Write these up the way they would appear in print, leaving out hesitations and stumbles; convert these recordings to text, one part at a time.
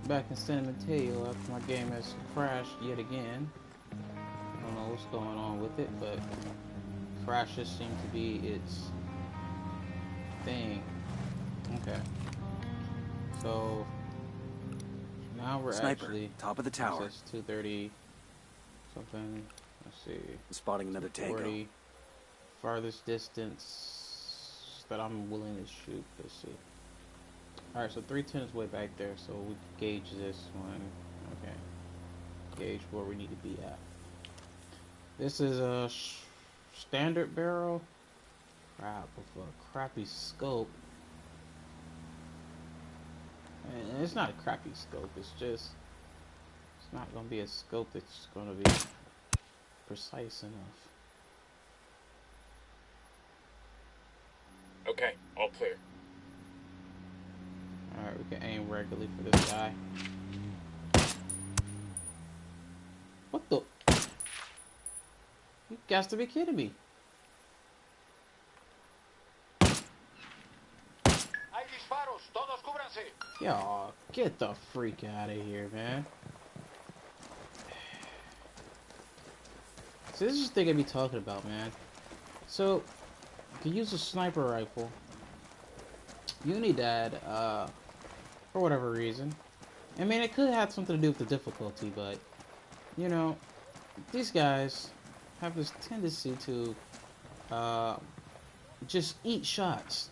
Back in San Mateo after my game has crashed yet again. I don't know what's going on with it, but crashes seem to be its thing. Okay. So now we're Sniper, actually, top of the it tower. says 230 something. Let's see. Spotting another tango. 40 farthest distance that I'm willing to shoot. Let's see. Alright, so 310 is way back there, so we gauge this one. Okay. Gauge where we need to be at. This is a standard barrel. Crap, with a crappy scope. And it's not a crappy scope, it's just, it's not going to be a scope that's going to be precise enough. Okay, all clear. Alright, we can aim regularly for this guy. What the? You got to be kidding me. Yo, get the freak out of here, man. So this is the thing I be talking about, man. So, you can use a sniper rifle. Unidad, for whatever reason. I mean, it could have something to do with the difficulty, but, you know, these guys have this tendency to, just eat shots.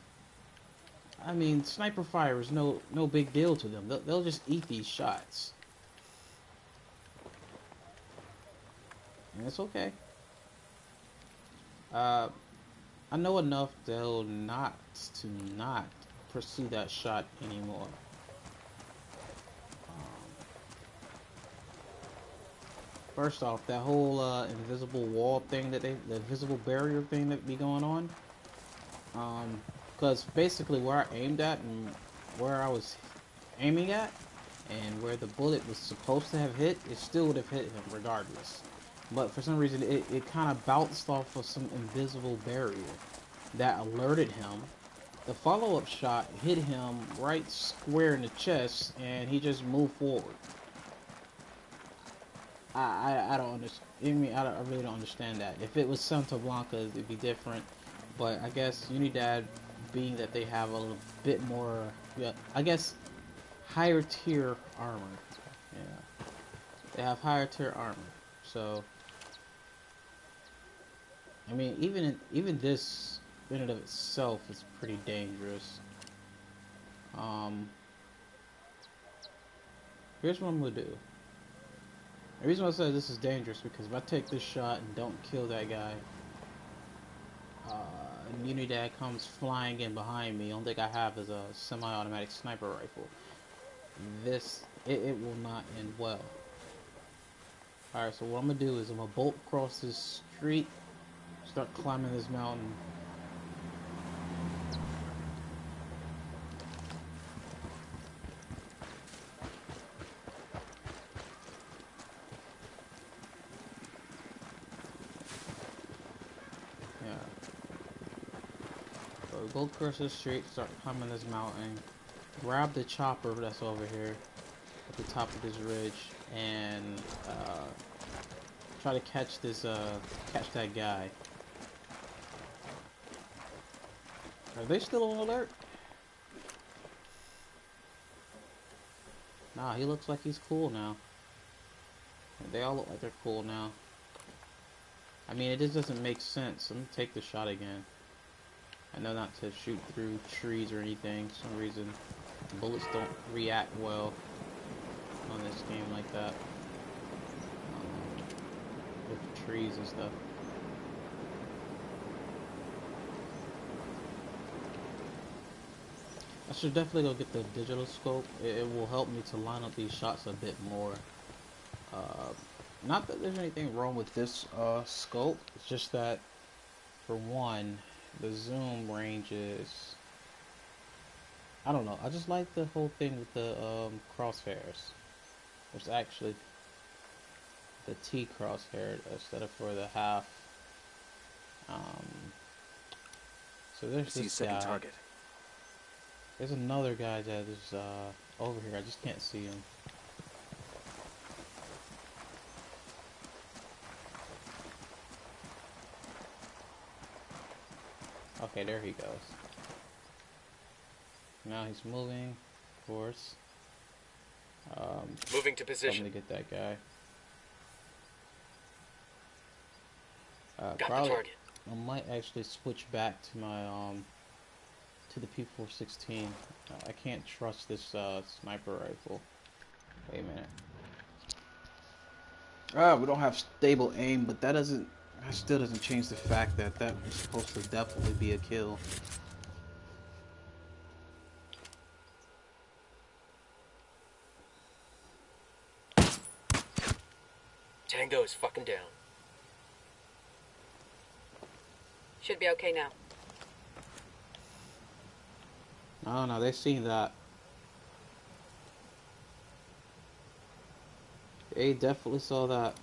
I mean, sniper fire is no big deal to them. They'll just eat these shots. And it's okay. I know enough to not pursue that shot anymore. First off, that whole invisible wall thing the invisible barrier thing that be going on. Because basically where I aimed at and where I was aiming at and where the bullet was supposed to have hit, it still would have hit him regardless. But for some reason, it kind of bounced off of some invisible barrier that alerted him. The follow-up shot hit him right square in the chest, and he just moved forward. I don't understand. I mean, I really don't understand that. If it was Santa Blanca, it'd be different. But I guess Unidad, being that they have a little bit more, yeah, I guess higher tier armor. Yeah, they have higher tier armor. So, I mean, even this in and of itself is pretty dangerous. Here's what I'm gonna do. The reason why I say this is dangerous because if I take this shot and don't kill that guy, and Unidad comes flying in behind me, the only thing I have is a semi-automatic sniper rifle. It will not end well. Alright, so what I'm gonna do is I'm gonna bolt across this street, start climbing this mountain. Yeah. So we bolt across this street, start climbing this mountain, grab the chopper that's over here at the top of this ridge, and try to catch that guy. Are they still on alert? Nah, he looks like he's cool now. They all look like they're cool now. I mean, it just doesn't make sense. I'm gonna take the shot again. I know not to shoot through trees or anything. For some reason, bullets don't react well on this game like that. With trees and stuff. I should definitely go get the digital scope. It will help me to line up these shots a bit more. Not that there's anything wrong with this scope. It's just that, for one, the zoom range is, I don't know. I just like the whole thing with the crosshairs. It's actually the T crosshair instead of for the half. So there's this guy. Target. There's another guy that is over here. I just can't see him. Okay, there he goes. Now he's moving, of course. Moving to position. I'm gonna get that guy. Got Probably, the target. I might actually switch back to my to the P416. I can't trust this sniper rifle. Wait a minute. We don't have stable aim, but that still doesn't change the fact that that was supposed to definitely be a kill. Tango is fucking down. Should be okay now. No, they've seen that. They definitely saw that.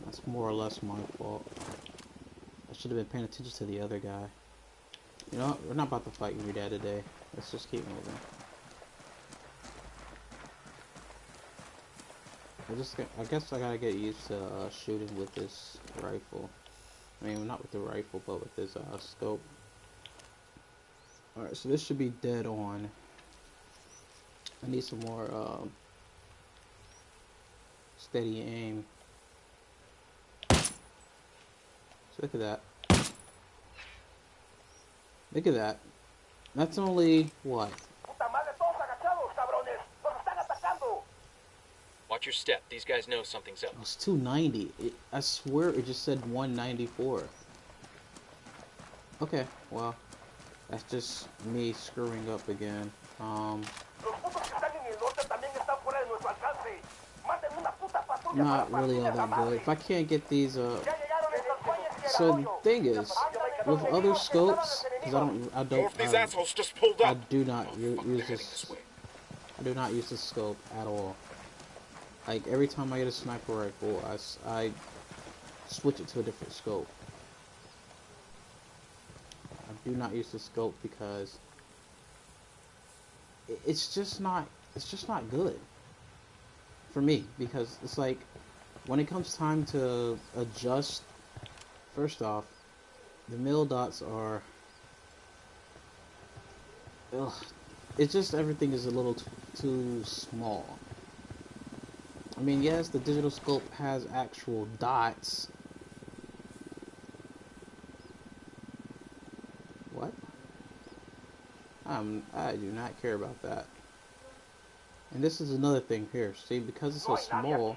That's more or less my fault. I should have been paying attention to the other guy. You know what? We're not about to fight your dad today. Let's just keep moving. I guess I gotta get used to shooting with this rifle. I mean, not with the rifle, but with this scope. Alright, so this should be dead on. I need some more steady aim. So look at that. Look at that. That's only what? Watch your step. These guys know something's up. It's 290. I swear it just said 194. Okay, well, that's just me screwing up again. Not really all that good. If I can't get these, so the thing is, with other scopes, because I do not use this. I do not use this scope at all. Like, every time I get a sniper rifle, I switch it to a different scope. I do not use the scope because it's just not good for me, because it's like when it comes time to adjust, first off, the mil dots are it's just everything is a little too small. I mean, yes, the digital scope has actual dots. What? I do not care about that. And this is another thing here. See, because it's so small,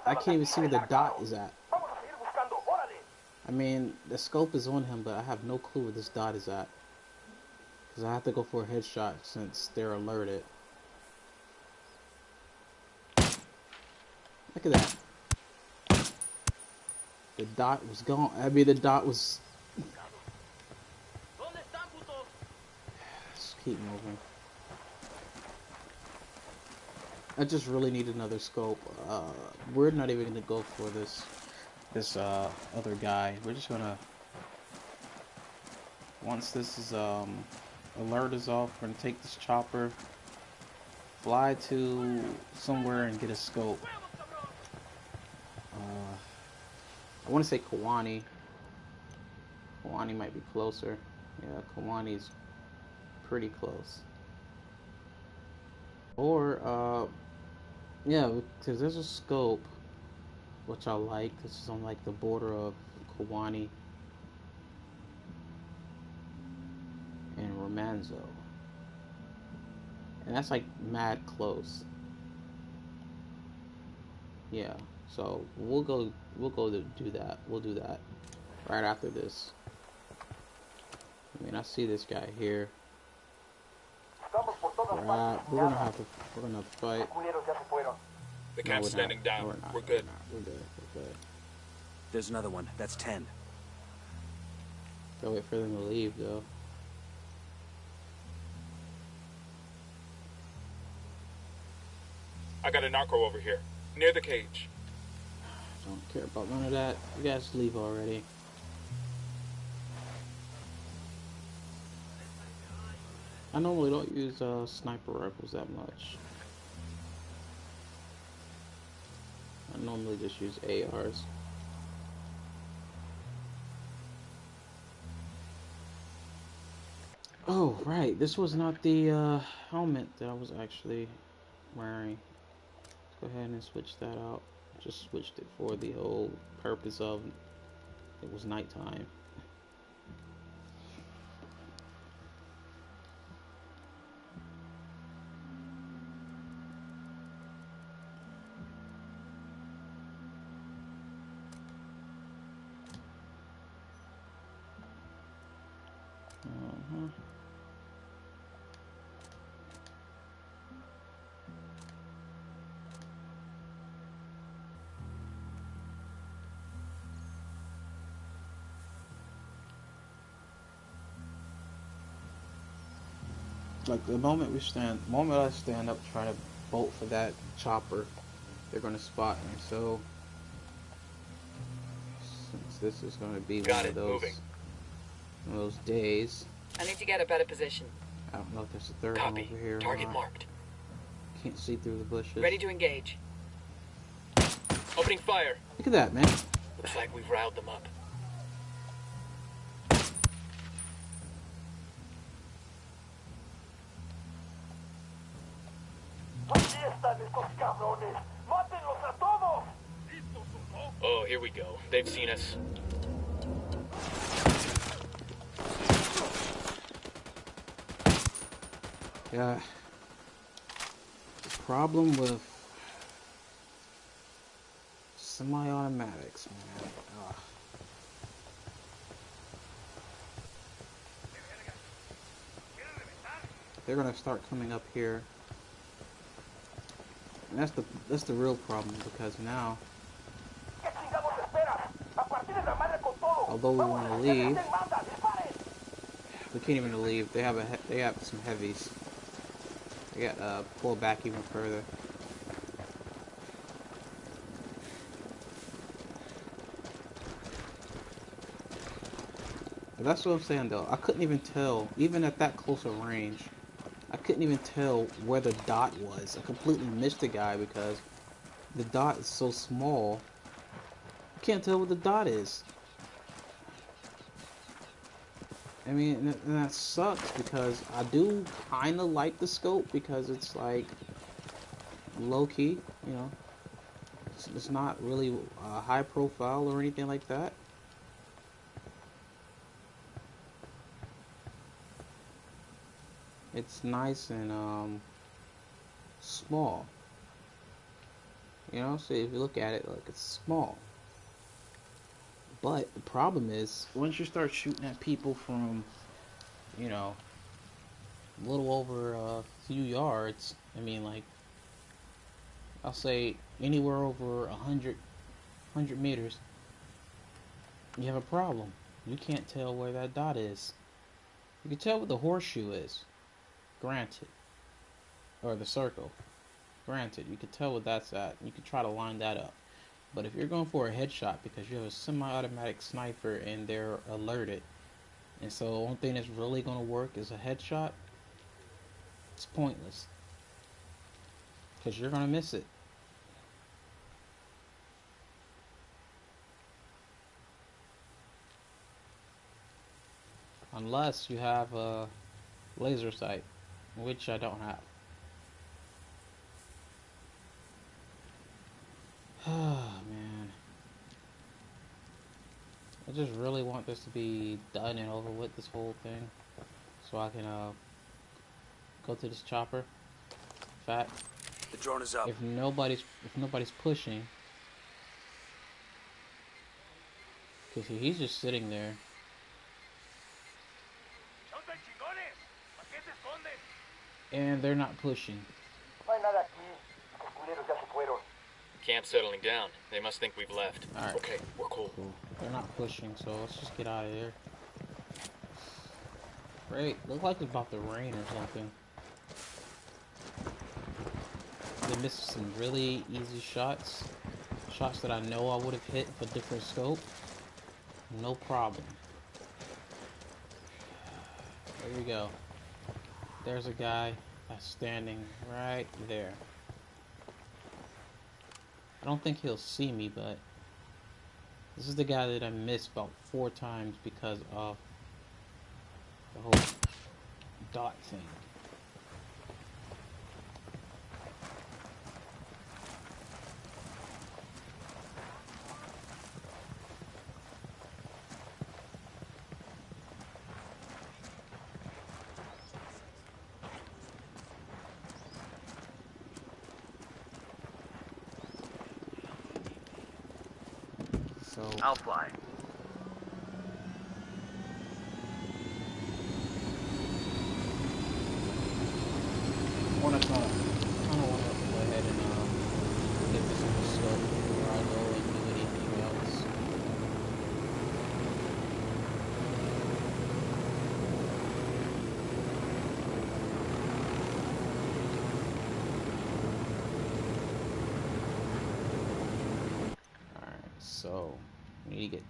I can't even see where the dot is at. I mean, the scope is on him, but I have no clue where this dot is at. Because I have to go for a headshot since they're alerted. Look at that. The dot was gone. I mean, the dot was... Let's keep moving. I just really need another scope. We're not even going to go for this other guy. We're just going to... Once this is, alert is off, we're going to take this chopper, fly to somewhere and get a scope. I want to say Kawani. Kawani might be closer. Yeah, Kawani's pretty close. Or, yeah, because there's a scope, which I like. This is on, like, the border of Kawani and Romanzo. And that's, like, mad close. Yeah. So we'll go to do that. We'll do that right after this. I mean, I see this guy here. Right, we're gonna fight. The camp's standing down. We're good. We're good. There's another one. That's 10. Gotta wait for them to leave, though. I got a narco over here, near the cage. Don't care about none of that. You guys leave already. I normally don't use sniper rifles that much. I normally just use ARs. Oh, right. This was not the helmet that I was actually wearing. Let's go ahead and switch that out. Just switched it for the whole purpose of it was nighttime. Uh-huh. Like the moment I stand up trying to bolt for that chopper, they're gonna spot me. So since this is gonna be one of those days, I need to get a better position. I don't know if there's a third one over here. Target marked. Can't see through the bushes. Ready to engage. Opening fire. Look at that, man. Looks like we've riled them up. Oh, here we go. They've seen us. Yeah. The problem with semi-automatics, man. Ugh. They're gonna start coming up here, and that's the real problem, because now, although we want to leave, we can't even leave. They have some heavies. They got pull back even further. But that's what I'm saying though. I couldn't even tell, even at that close a range, I couldn't even tell where the dot was. I completely missed the guy because the dot is so small. You can't tell what the dot is. I mean, and that sucks because I do kind of like the scope because it's like low-key, you know. It's not really high profile or anything like that. It's nice and small. You know, so if you look at it, like, it's small. But the problem is, once you start shooting at people from, you know, a little over a few yards, I mean, like, I'll say anywhere over 100 meters, you have a problem. You can't tell where that dot is. You can tell what the horseshoe is, granted, or the circle, granted. You can tell what that's at. You can try to line that up. But if you're going for a headshot because you have a semi-automatic sniper and they're alerted, and so the only thing that's really going to work is a headshot, it's pointless. Because you're going to miss it. Unless you have a laser sight, which I don't have. Oh, man. I just really want this to be done and over with, this whole thing. So I can go to this chopper. Fat. The drone is up. If nobody's pushing. Because he's just sitting there. And they're not pushing. Camp's settling down. They must think we've left. Alright. Okay, we're cool. They're not pushing, so let's just get out of here. Great. Looks like it's about to rain or something. They missed some really easy shots. Shots that I know I would have hit with a different scope. No problem. There we go. There's a guy that's standing right there. I don't think he'll see me, but this is the guy that I missed about 4 times because of the whole dot thing. So I'll fly. I want to kind of want to go ahead and get this on the scope before I go and do anything else. All right, so we need to get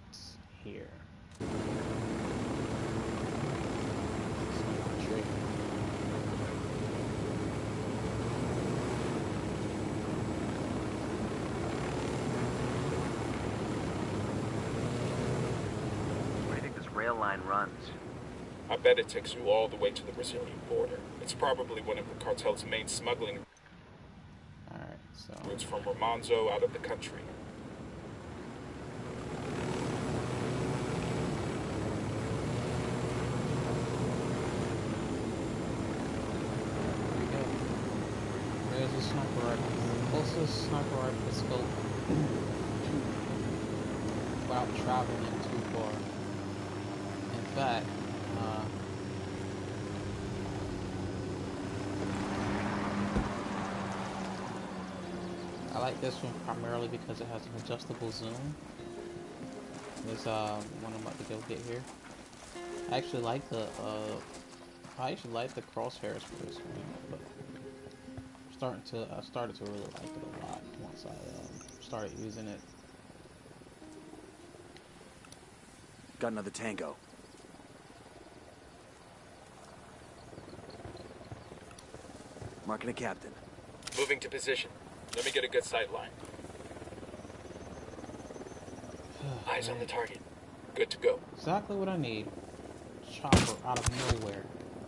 here. Rail line runs. I bet it takes you all the way to the Brazilian border. It's probably one of the cartel's main smuggling Alright, so routes from Romanzo out of the country. here we go. There's a sniper rifle. Closest sniper rifle scope without traveling too far. In fact, I like this one primarily because it has an adjustable zoom. This one I'm about to go get here. I actually like the crosshairs for this one, but I started to really like it a lot once I started using it. Got another tango. Marking a captain. Moving to position. Let me get a good sight line. Eyes on the target. Good to go. Exactly what I need. Chopper out of nowhere.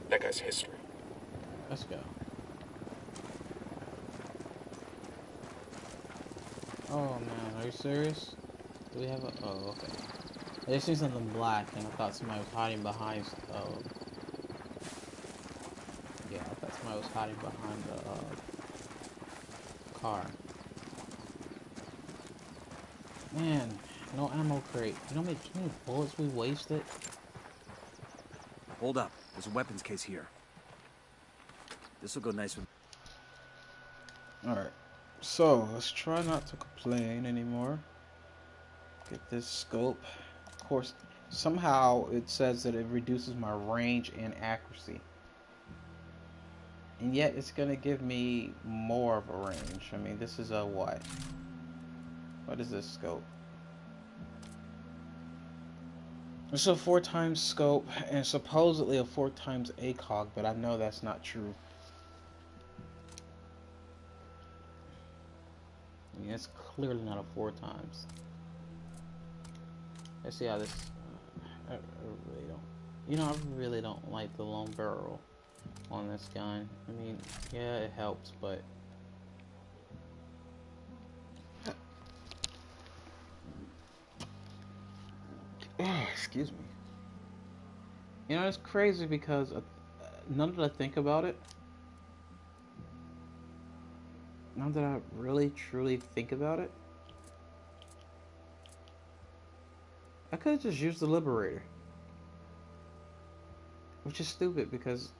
That guy's history. Let's go. Oh man, are you serious? Do we have a... Oh, okay. I see something black and I thought somebody was hiding behind... Oh. Yeah, I thought somebody was hiding behind the car. Man, no ammo crate. You know how many bullets we wasted? Hold up. There's a weapons case here. This'll go nice with... Alright. So, let's try not to complain anymore. Get this scope. Of course, somehow it says that it reduces my range and accuracy. And yet it's gonna give me more of a range. I mean, this is a what? What is this scope? It's a 4x scope and supposedly a 4x ACOG, but I know that's not true. I mean, it's clearly not a 4x. Let's see how this. I really don't. You know, I really don't like the long barrel on this gun. I mean, yeah, it helps, but excuse me. You know, it's crazy because now that I think about it, now that I really truly think about it, I could have just used the Liberator, which is stupid because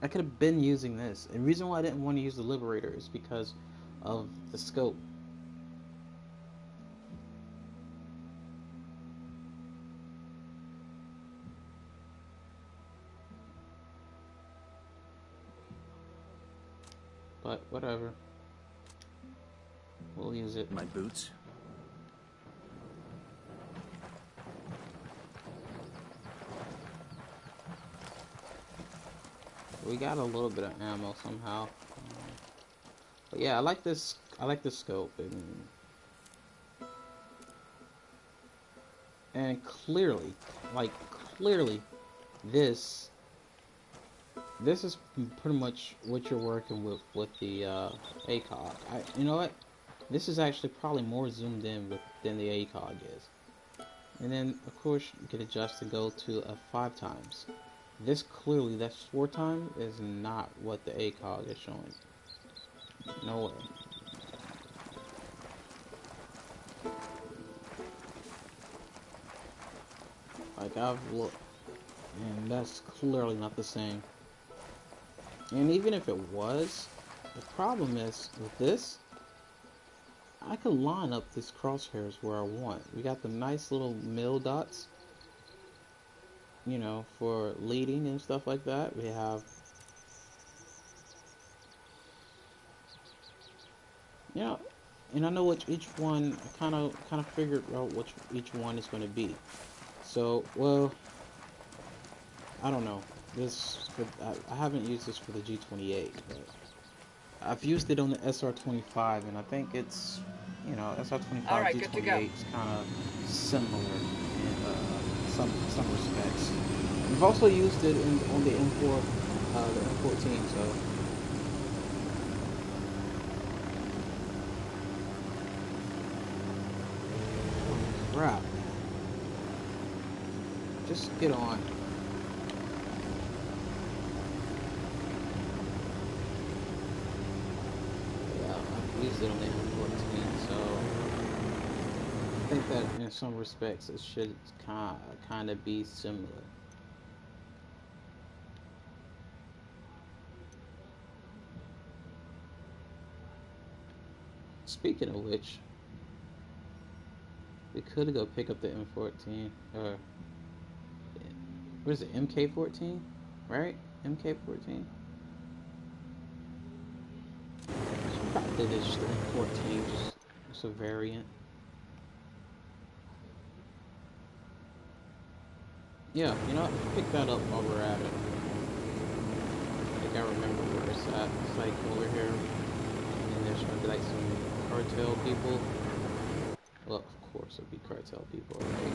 I could have been using this. And the reason why I didn't want to use the Liberator is because of the scope. But whatever. We'll use it. My boots. we got a little bit of ammo somehow. But yeah, I like this. I like the scope, and clearly, like clearly, this is pretty much what you're working with the ACOG. You know what? This is actually probably more zoomed in than the ACOG is. And then, of course, you can adjust to go to 5 times. This clearly, that 4 time is not what the ACOG is showing. No way. Like, I've looked, and that's clearly not the same. And even if it was, the problem is, with this, I can line up these crosshairs where I want. We got the nice little mill dots, you know, for leading and stuff like that. We have, you know, and I know which each one. I kind of figured out which each one is going to be. So, well, I don't know. I haven't used this for the G28, but I've used it on the SR25, and I think it's, you know, SR25 All right, good to go. G28 is kind of similar in some respects. We've also used it on the M4, the M14. So crap, just get on. Used it on the M14, so I think that in some respects it should kind of be similar. Speaking of which, we could go pick up the M14, or what is it, MK14, right? MK14. Probably just the M14, just a variant. Yeah, you know what? Pick that up while we're at it. I think I remember where it's at. It's like over here. And there's gonna be like some cartel people. Well, of course it'll be cartel people, right?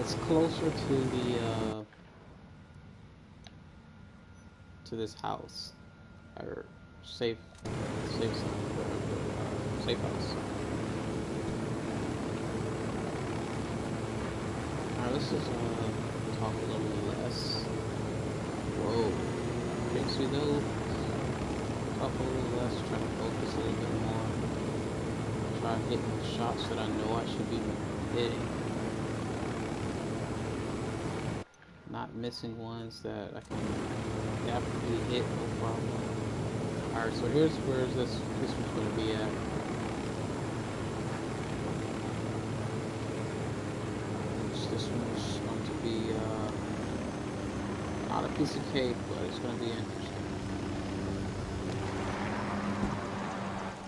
It's closer to the to this house. Or safe zone, safe house. Alright, let's just talk a little less. Whoa, pixie though. Talk a little less, try to focus a little bit more. Try hitting the shots that I know I should be hitting. Not missing ones that I can definitely hit, no problem. Alright, so here's where this one's going to be at. This one's going to be not a piece of cake, but it's going to be interesting.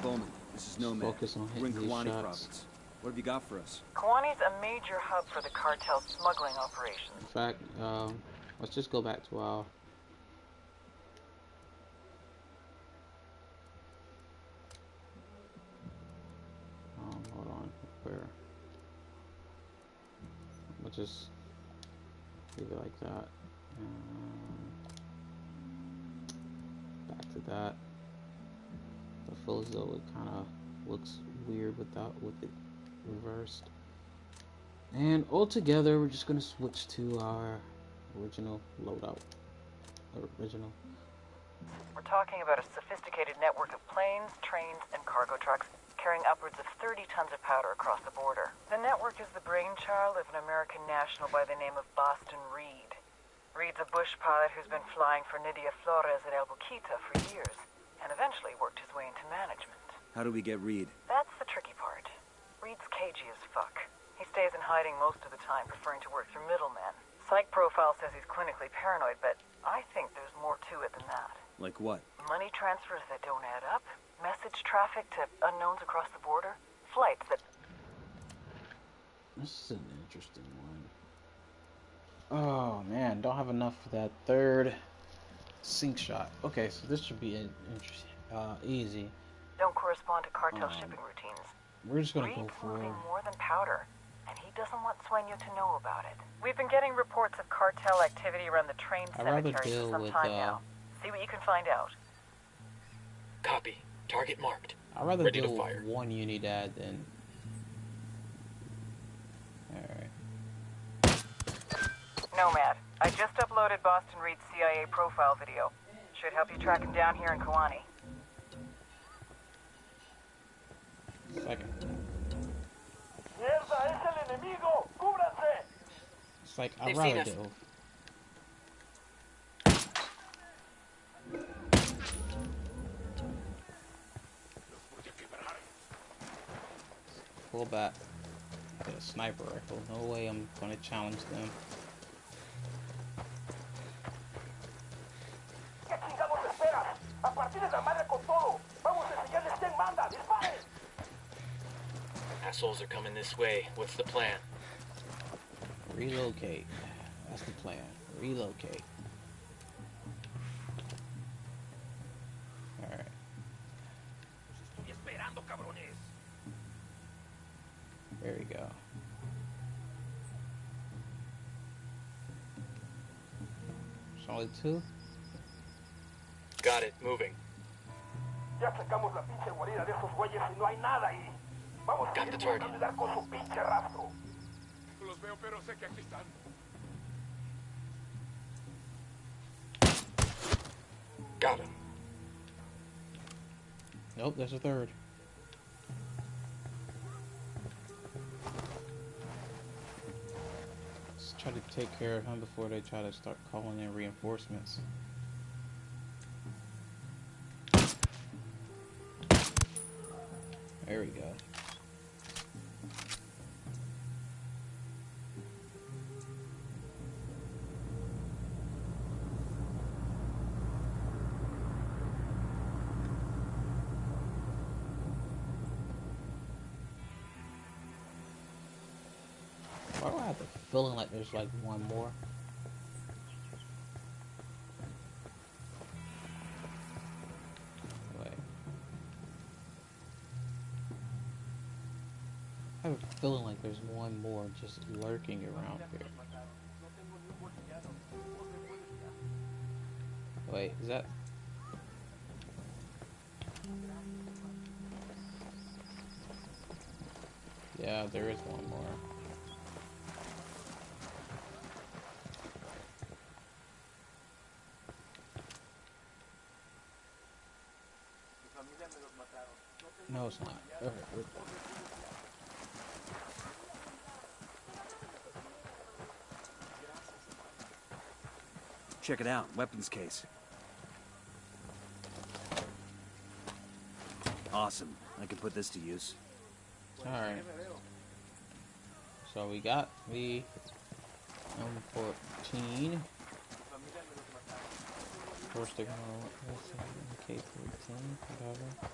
Bowman, this is Nomad. Focus on hitting these shots. Province. What have you got for us? Kawani's a major hub for the cartel's smuggling operations. In fact, let's just go back to our... hold on, where? We'll just leave it like that. Back to that. I feel as though it kind of looks weird with it reversed. And altogether, we're just gonna switch to our original loadout. We're talking about a sophisticated network of planes, trains, and cargo trucks carrying upwards of 30 tons of powder across the border. The network is the brainchild of an American national by the name of Boston Reed. Reed's a bush pilot who's been flying for Nidia Flores at Albuquerque for years, and eventually worked his way into management. How do we get Reed? That's the tricky part. Reed's cagey as fuck. He stays in hiding most of the time, preferring to work through middlemen. Psych profile says he's clinically paranoid, but I think there's more to it than that. Like what? Money transfers that don't add up, message traffic to unknowns across the border, flights that... This is an interesting one. Oh man, don't have enough for that third sink shot. Okay, so this should be easy. Don't correspond to cartel Um, shipping routines. we're just gonna go Reed's for. moving more than powder, and he doesn't want Sueño to know about it. We've been getting reports of cartel activity around the train I'd rather cemetery for deal some with. time now. See what you can find out. Copy. Target marked. I'd rather Ready to deal fire. with one Unidad than. Alright. Nomad, I just uploaded Boston Reed's CIA profile video. Should help you track him down here in Kawani. Second. ¡Mierda, es el enemigo! ¡Cúbranse! It's like, I'd They've rather seen us. deal. Pull back. Get a sniper rifle. No way I'm gonna challenge them. ¿Qué chingados esperas? ¡A partir de la madre con todo! ¡Vamos a enseñarles quién manda! ¡Disparen! Assholes are coming this way. What's the plan? Relocate. That's the plan. Relocate. Alright. Estoy esperando, cabrones. There we go. There's only two? Got it. Moving. Ya sacamos la pinche guarida de esos güeyes y no hay nada ahí. Vamos a Got seguir the target. buscando y dar con su pinche rastro. Los veo, pero sé que aquí están. Got him. Nope, there's a third. Let's try to take care of him before they try to start calling in reinforcements. There we go. Why do I have the feeling like there's like one more? Wait. I have a feeling like there's one more just lurking around here. Wait, is that... Yeah, there is one more. No, it's not. Okay, Check it out. Weapons case. Awesome. I can put this to use. alright. So we got the M14. First they're gonna K14, whatever.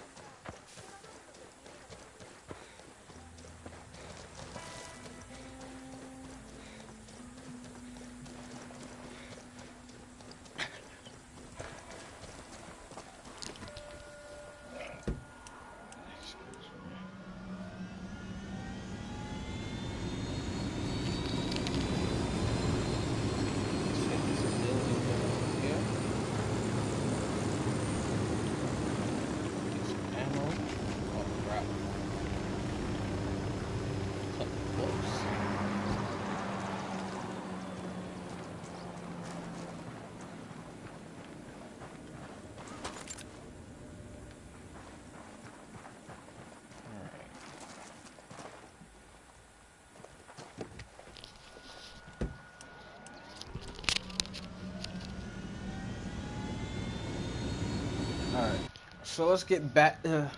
Alright, so let's get back, you know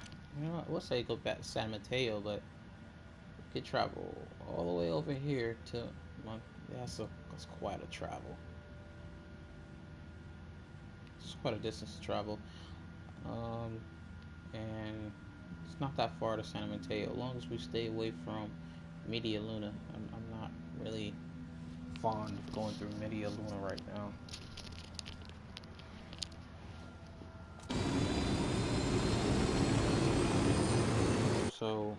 what, we'll say go back to San Mateo, but we could travel all the way over here to, well, that's quite a travel. It's quite a distance to travel, and it's not that far to San Mateo, as long as we stay away from Media Luna. I'm not really fond of going through Media Luna right now. So,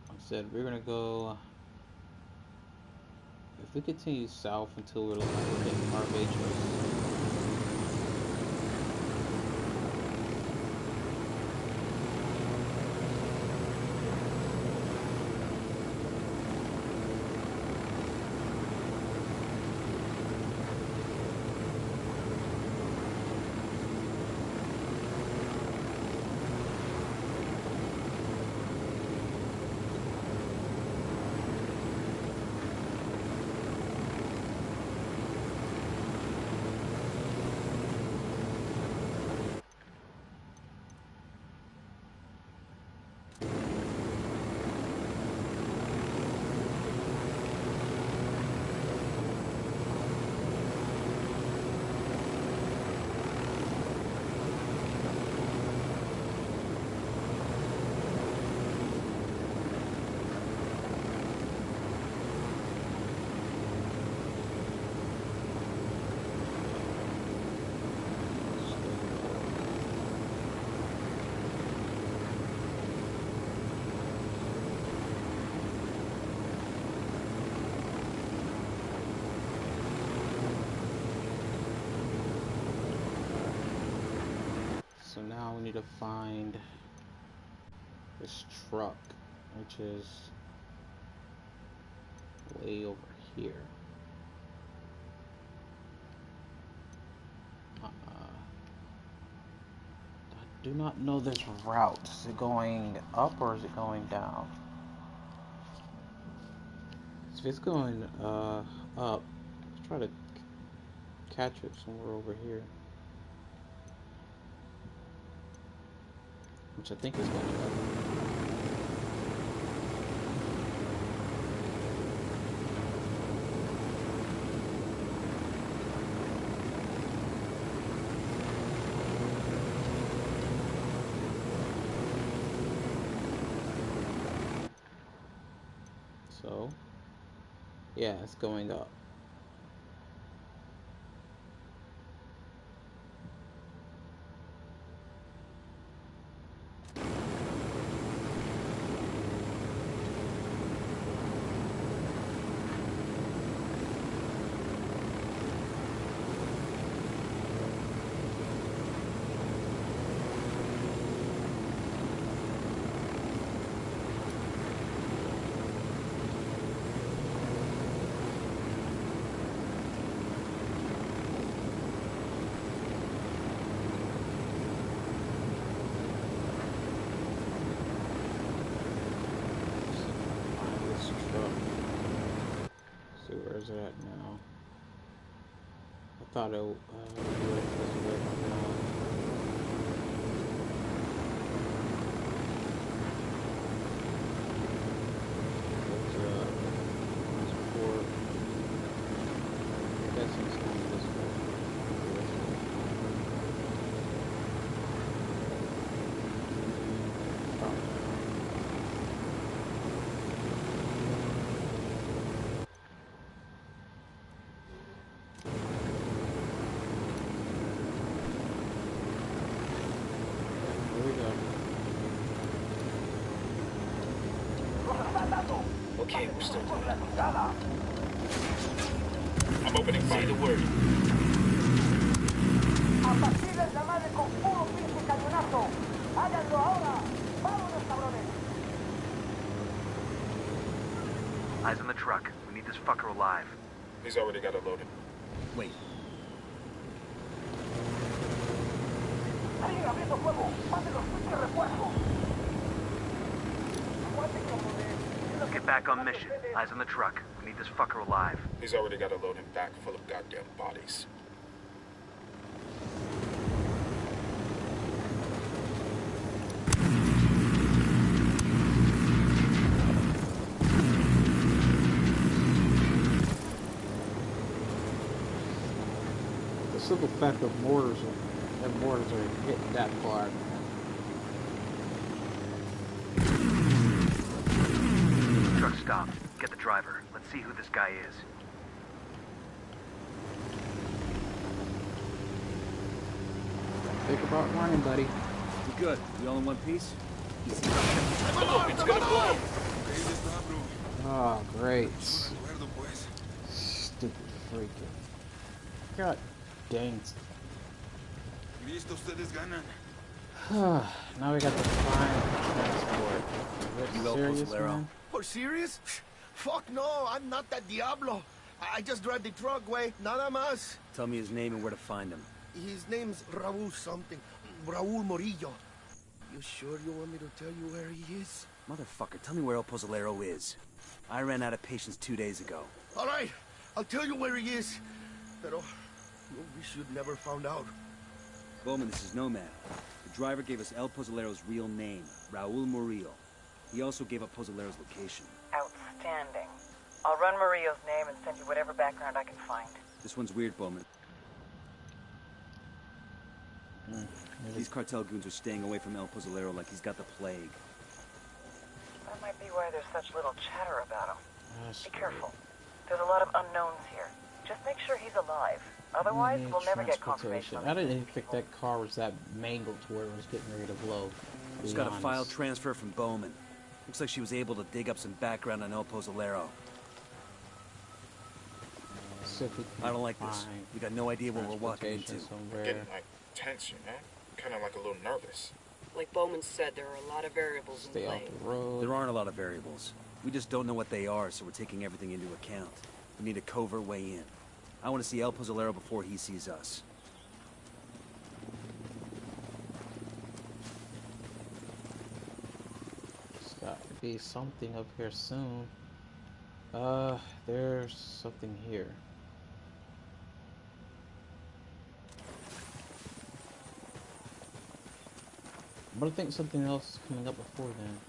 like I said, we're gonna go. If we continue south until we're hitting Barbados. So now we need to find this truck, which is way over here. I do not know this route. Is it going up or is it going down? If it's going up, let's try to catch it somewhere over here. Which I think is going up. So, yeah, it's going up. Where's it at now? I thought it was away from now. Transport. I guess it's going this way. Okay, we're still doing it. I'm opening fire. Say the word. A partir de la madre con puro pinche cañonazo. Háganlo ahora. Vámonos, cabrones. Eyes on the truck. We need this fucker alive. He's already got it loaded. Wait. Alguien abriendo fuego. Mande los pinches refuerzos. Aguante como de... Get back on mission. Eyes on the truck. We need this fucker alive. He's already got a loading back full of goddamn bodies. The simple fact of mortars are hitting that far. Truck stopped. Get the driver. Let's see who this guy is. Think about running, buddy. We good? We all in one piece? It's gonna blow. Oh, great. Stupid freaking. God dang. Now we got the fine transport. Is You it El serious, Pozolero? man? Oh, serious? Fuck no, I'm not that Diablo. I just drive the truck, way, nada más. Tell me his name and where to find him. His name's Raul something. Raul Morillo. You sure you want me to tell you where he is? Motherfucker, tell me where El Pozolero is. I ran out of patience 2 days ago. All right, I'll tell you where he is. Pero, we should never found out. Bowman, this is Nomad. The driver gave us El Pozolero's real name, Raul Murillo. He also gave up Pozolero's location. Outstanding. I'll run Mario's name and send you whatever background I can find. This one's weird, Bowman. These cartel goons are staying away from El Pozolero like he's got the plague. That might be why there's such little chatter about him. That's Be careful. There's a lot of unknowns here. Just make sure he's alive. Otherwise, we'll never get confirmation on I the didn't think that car was that mangled to where it was getting ready to blow. Just got a file transfer from Bowman. Looks like she was able to dig up some background on El Pozolero. I don't like this. We got no idea what we're walking into. Getting like tense, you know? Kind of like a little nervous. Like Bowman said, there are a lot of variables in Stay play. off the road. There aren't a lot of variables. We just don't know what they are, so we're taking everything into account. We need a covert way in. I want to see El Pozolero before he sees us. There's got to be something up here soon. There's something here. But I think something else is coming up before then.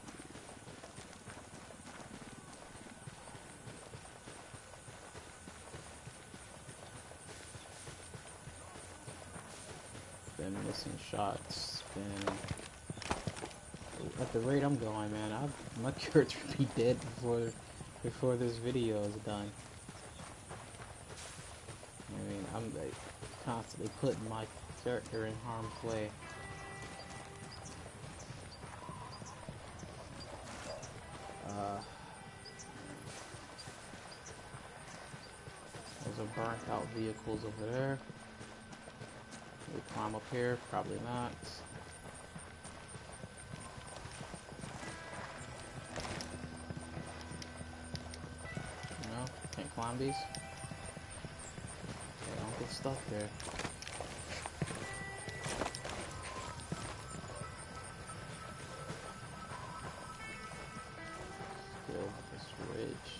Been missing shots. Been at the rate I'm going, man. My character would be dead before this video is done. I mean, I'm like constantly putting my character in harm's way. Those are burnt out vehicles over there. We climb up here? Probably not. No? Can't climb these? Okay, don't get stuck there. Still this ridge.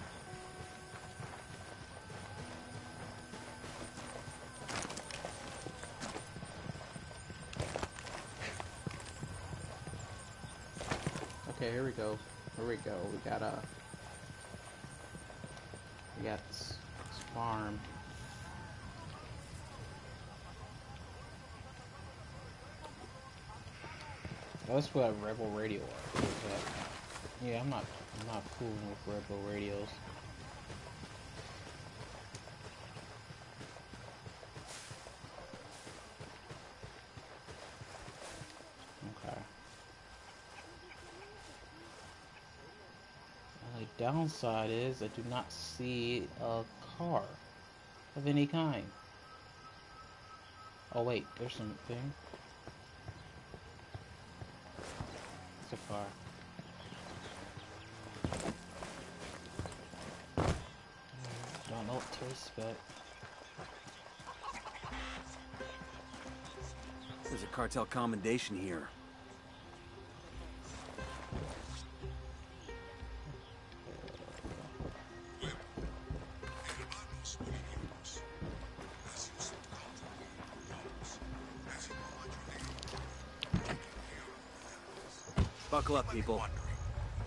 Okay, here we go. Here we go. We got this farm. Oh, that's what Rebel Radio was at. Yeah, I'm not fooling with Rebel radios. Okay. The downside is I do not see a car of any kind. Oh wait, there's something. It's a car. Don't know what to expect. There's a cartel commendation here. Buckle up, people.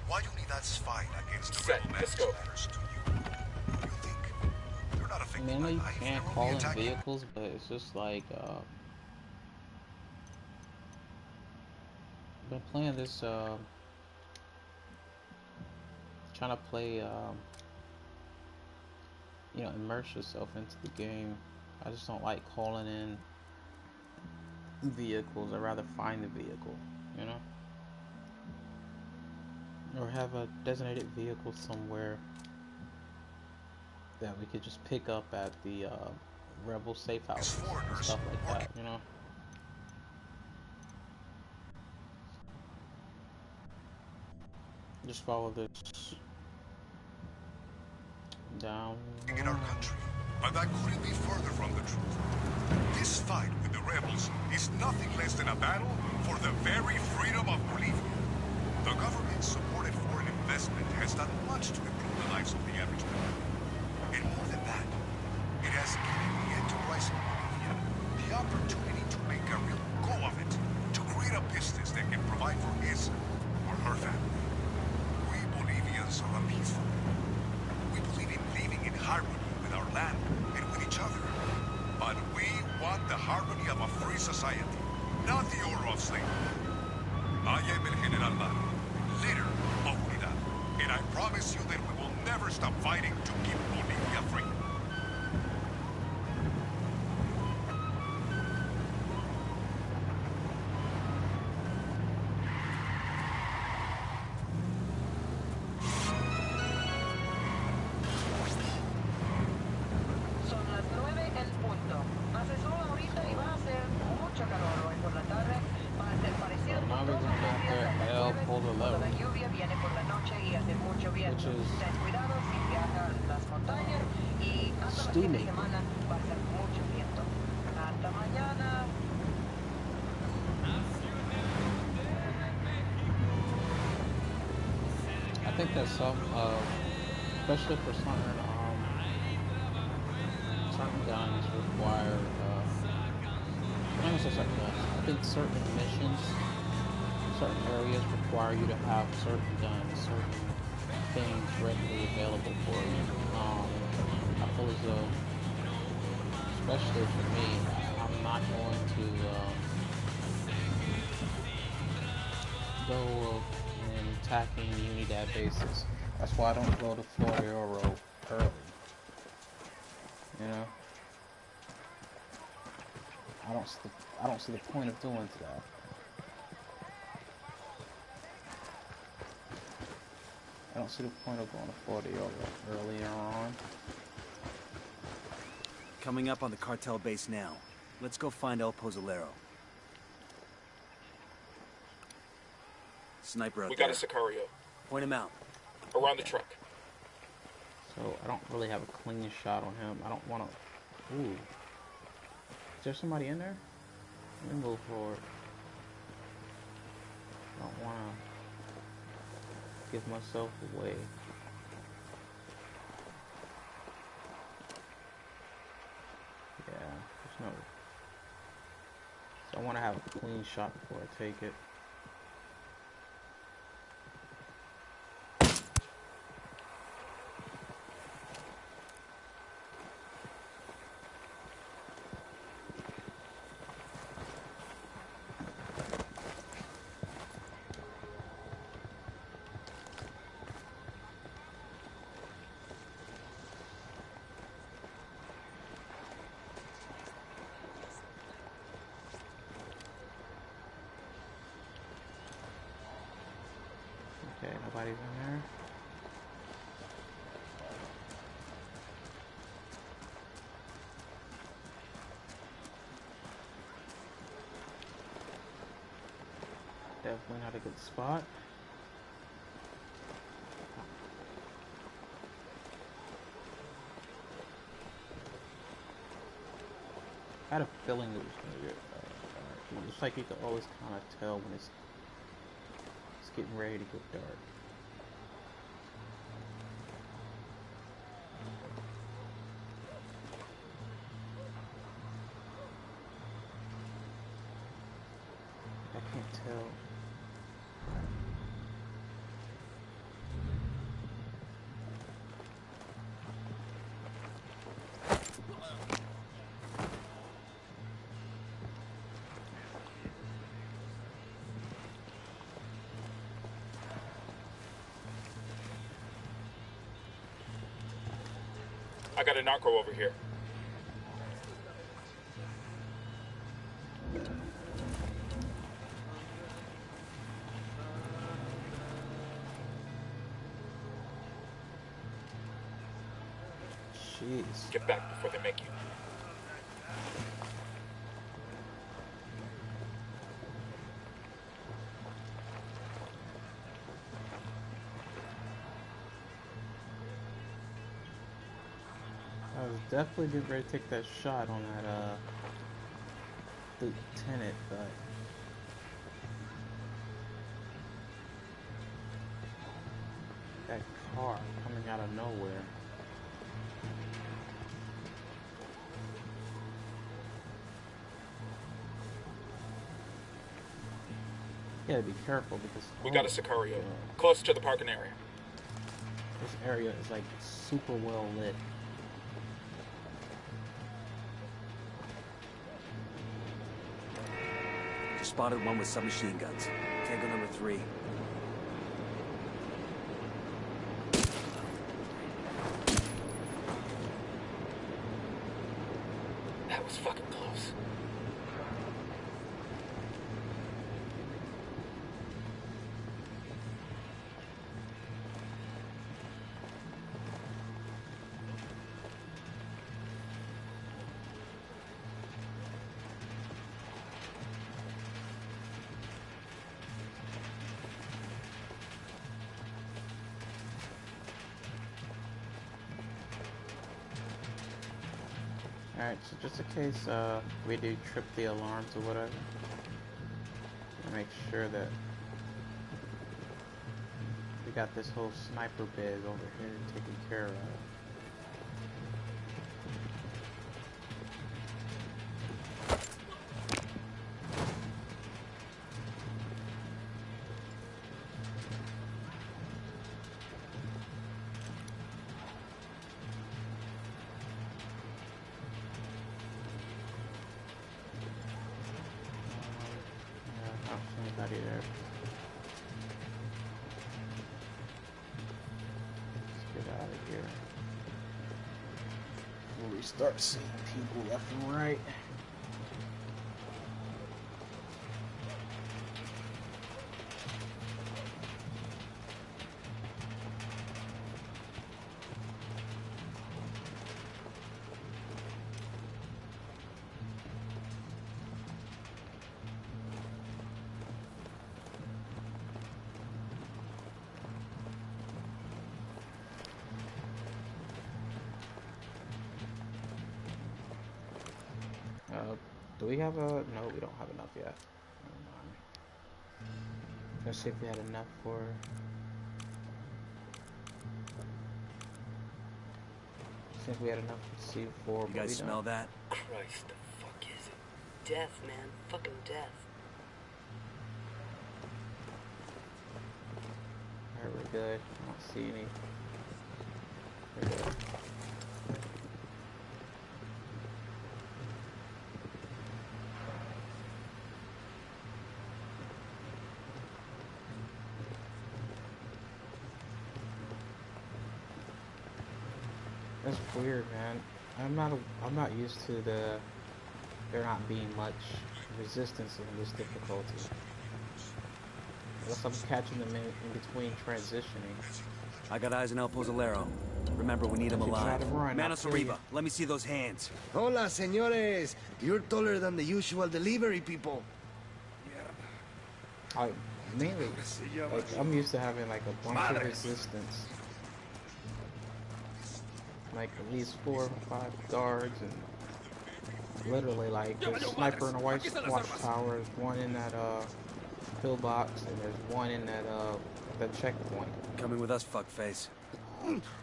Why Unidad's fight against the Set, rebel let's menace go. matters to you? You think they're not I affected mean, I know by you life, can't they're call only in attacking. vehicles, but it's just like, I've been playing this, trying to play, you know, immerse yourself into the game. I just don't like calling in vehicles. I'd rather find the vehicle, you know? Or have a designated vehicle somewhere that we could just pick up at the rebel safe houses and stuff like that, you know? Just follow this down. In our country, but that couldn't be further from the truth. This fight with the rebels is nothing less than a battle for the very freedom of Bolivia. The government's supported foreign investment has done much to improve the lives of the average man. And more than that, it has given the enterprise in Bolivia the opportunity to make a real go of it, to create a business that can provide for his or her family. We Bolivians are a peaceful people. We believe in living in harmony with our land and with each other. But we want the harmony of a free society, not the order of slavery. I am El General Mano, leader of Unidad, and I promise you that we will never stop fighting to keep Bolivia free. Son las 9 en punto. Hace sol ahorita y va a hacer mucho calor hoy por la tarde. Va a ser parecido So por now we're todos gonna los have días the hasta el El jueves, Polo cuando la Level, lluvia viene por la noche y hace mucho viento. which is Ten cuidado si viaja a las montañas y hasta el fin de Stu-making. semana va a ser mucho viento. Hasta mañana. I think that some, especially for certain guns require, not necessarily certain guns. I think certain missions, certain areas require you to have certain guns, certain things readily available for you. I feel as though, especially for me, I'm not going to go and attacking Unidad bases. That's why I don't go to Florioro early. You know, I don't see the point of doing that. I don't see the point of going to Florioro earlier on. Coming up on the cartel base now. Let's go find El Pozolero. Sniper out We there. got a Sicario. Point him out. Around the truck. So I don't really have a clean shot on him. I don't want to. Ooh, is there somebody in there? Let me move forward. I don't want to give myself away. Yeah, there's no. So I want to have a clean shot before I take it. Okay, nobody's in there. Definitely not a good spot. I had a feeling it was going to get dark. It's like you can always kind of tell when it's getting ready to get dark. I can't tell. I got a narco over here. Jeez. Get back before they make you. I was definitely getting ready to take that shot on that lieutenant, but that car coming out of nowhere. You gotta be careful because We got a Sicario. Close to the parking area. This area is like super well lit. Just spotted one with submachine guns. Tango number 3. That was fucking close. Alright, so just in case we do trip the alarms or whatever, make sure that we got this whole sniper bed over here taken care of. Anybody there? Let's get out of here. Before we start seeing people left and right. Do we have a... No, we don't have enough yet. Let's see if we had enough for... See if we had enough for C4. You guys smell that? Christ, the fuck is it? Death, man. Fucking death. Alright, we're good. I don't see any. We're good. That's weird, man. I'm not used to there not being much resistance in this difficulty. Unless I'm catching them in between transitioning. I got eyes on El Pozolero. Remember, we need him alive. Manos arriba. Let me see those hands. Hola, señores. You're taller than the usual delivery people. Mainly, like, I'm used to having like a bunch of resistance. Like at least 4 or 5 guards, and literally like there's a sniper in a white watchtower, there's one in that pillbox, and there's one in that checkpoint. Coming with us, fuckface.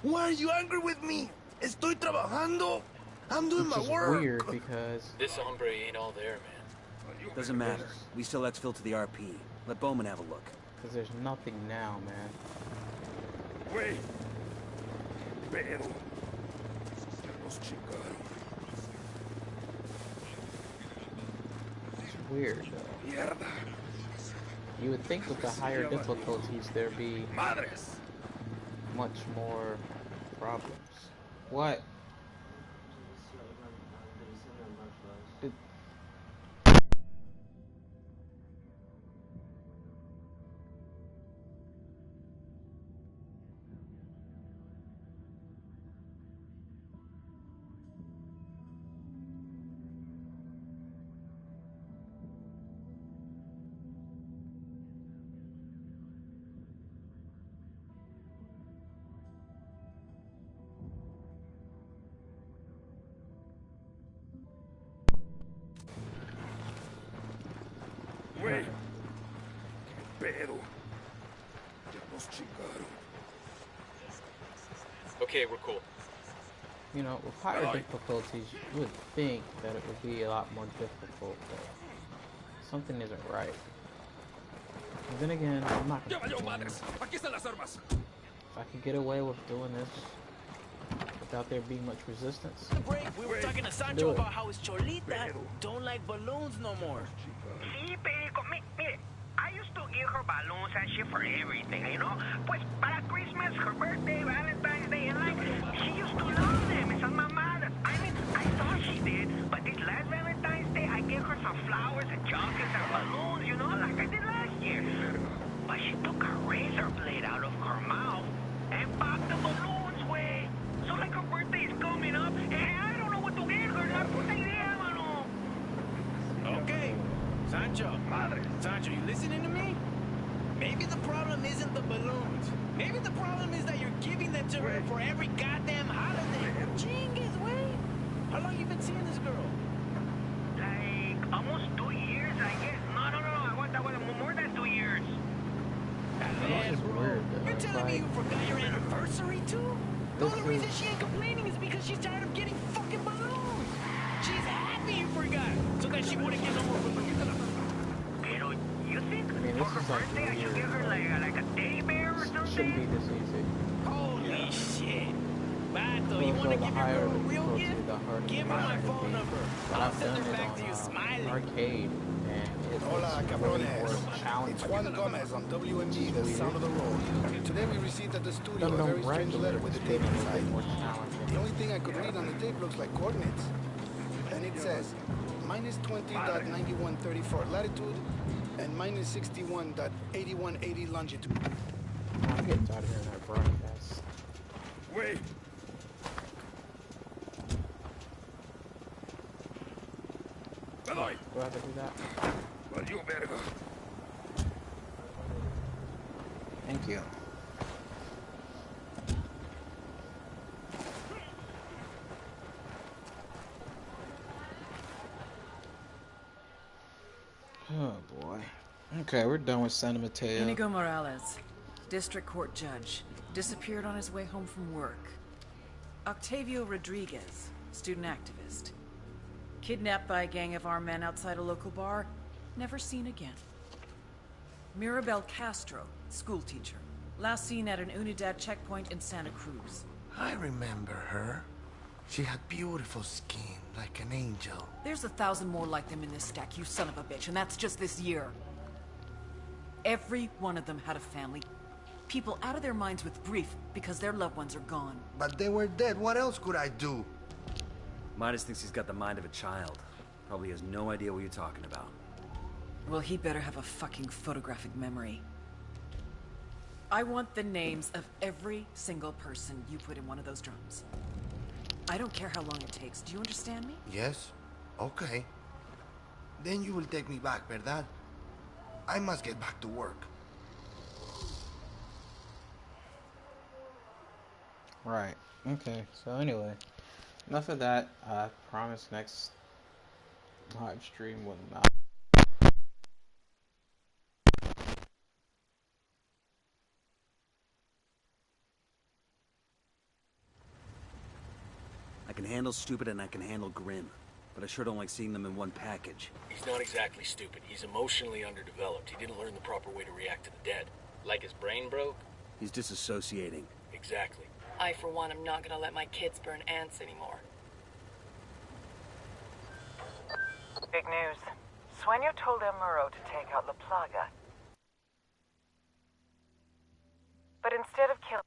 Why are you angry with me? Estoy trabajando. I'm doing my work. Which is weird because this hombre ain't all there, man. Doesn't matter. We still exfil to the RP. Let Bowman have a look. Because there's nothing now, man. Wait. Pero. It's weird though. You would think with the higher difficulties there'd be much more problems. What? pedo? Ya nos chingaron. Okay, we're cool. You know, with higher difficulties, you would think that it would be a lot more difficult, but something isn't right. And then again, I'm not gonna complain. If I could get away with doing this without there being much resistance, We were talking to Sancho about how his Cholita don't like balloons no more. Sí, Perico, mire, I used to give her balloons and shit for everything, you know? Pues para Christmas, her birthday, Valentine's Day, and like, she used to love them, esas mamadas. I mean, I thought she did, but this last Valentine's Day, I gave her some flowers and chocolates and balloons, you know, like I did last year. But she took a razor blade out of her mouth and popped the balloons, way. So like her birthday is coming up, and I don't know what to get her, la puta idea, mano. Okay, Sancho, you listening to me? Maybe the problem isn't the balloons. Maybe the problem is that you're giving them to her for every goddamn holiday. Chingues, way. How long you been seeing this girl? Like, almost 2 years, I guess. No, I want more than 2 years. Man, is bro, weird, though. you're It's telling me like- you forgot your anniversary too? The This only reason is- she ain't complaining is because she's tired of getting fucking balloons. She's happy you forgot, so that she wouldn't get no more balloons. Pero, you think I mean, for this her is like birthday I should give her weird. like a teddy bear or Shouldn't be something? this easy. Holy shit. Vato, So you want to the give your higher girl a the real difficulty, gift? the harder Give the her my game phone can be. number. But I'll I've send done her it back to you on smiling. arcade, and it's Hola, really cabrones. more challenging. It's Juan Gomez on WMD, the sound of the road. Today we received at the studio Done a it very on strange regular, letter with it's a tape getting a inside. bit more challenging. The only thing I could read on the tape looks like coordinates. And it says minus 20.9134 latitude and minus 61.8180 longitude. I'm getting tired of hearing that broadcast. Wait. Pedoy. Do I have to do that? Valió verga. Thank you. Oh boy. Okay, we're done with Santa Mateo. Inigo Morales, district court judge, disappeared on his way home from work. Octavio Rodriguez, student activist, kidnapped by a gang of armed men outside a local bar, never seen again. Mirabel Castro, schoolteacher, last seen at an Unidad checkpoint in Santa Cruz. I remember her. She had beautiful skin, like an angel. There's 1,000 more like them in this stack, you son of a bitch, and that's just this year. Every one of them had a family. People out of their minds with grief because their loved ones are gone. But they were dead. What else could I do? Midas thinks he's got the mind of a child. Probably has no idea what you're talking about. Well, he better have a fucking photographic memory. I want the names of every single person you put in one of those drums. I don't care how long it takes. Do you understand me? Yes. Okay. Then you will take me back, ¿verdad? I must get back to work. Right. Okay. So anyway, enough of that. I promise next live stream will not. I can handle stupid and I can handle grim. But I sure don't like seeing them in one package. He's not exactly stupid. He's emotionally underdeveloped. He didn't learn the proper way to react to the dead. Like his brain broke? He's disassociating. Exactly. I, for one, am not gonna let my kids burn ants anymore. Big news. Sueño told El Muro to take out La Plaga. But instead of killing...